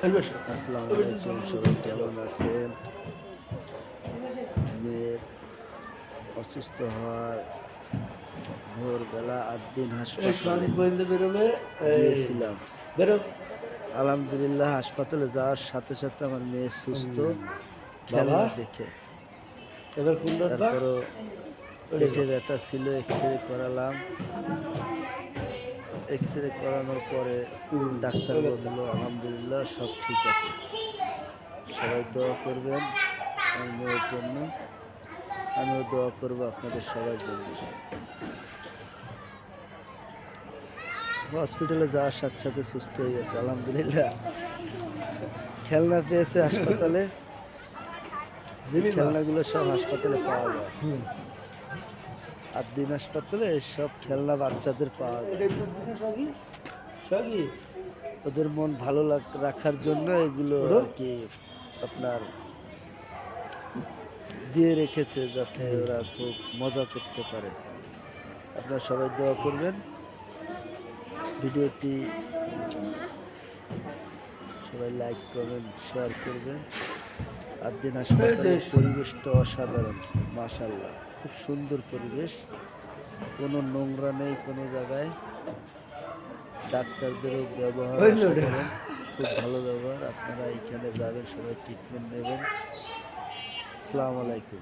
আসসালামু আলাইকুম, সবাই কেমন আছেন? মেয়ের অসুস্থ হওয়ার ভোরবেলা 8 দিন হাসপাতালে গিয়েছিলাম। আলহামদুলিল্লাহ, হাসপাতালে যাওয়ার সাথে সাথে আমার মেয়ে সুস্থ, খেলনা দেখে। তারপরও পেটে ব্যথা ছিল, এক্সরে করালাম। এক্সরে করানোর পরে ডাক্তার বলল আলহামদুলিল্লাহ সব ঠিক আছে। সবাই দোয়া করবেন আমার মেয়ের জন্য, আমিও দোয়া করবো আপনাদের সবার জন্য। হসপিটালে যাওয়ার সাথে সাথে সুস্থ হয়ে গেছে আলহামদুলিল্লাহ। খেলনা পেয়েছে হাসপাতালে, খেলনাগুলো সব হাসপাতালে পাওয়া যায়। 8 দিন হাসপাতালে সব খেলনা বাচ্চাদের পাওয়া যায়। ওদের মন ভালো রাখার জন্য এগুলো আর কি আপনার দিয়ে রেখেছে, যাতে ওরা খুব মজা করতে পারে। আপনারা সবাই দোয়া করবেন, ভিডিওটি সবাই লাইক কমেন্ট শেয়ার করবেন। 8 দিন হাসপাতালের পরিবেশটা অসাধারণ, মাশাআল্লাহ, খুব সুন্দর পরিবেশ, কোনো নোংরা নেই কোনো জায়গায়। ডাক্তারদেরও ব্যবহার অসাধারণ, খুব ভালো ব্যবহার। আপনারা এখানে যাবেন, সবাই ট্রিটমেন্ট নেবেন। আসসালামু আলাইকুম।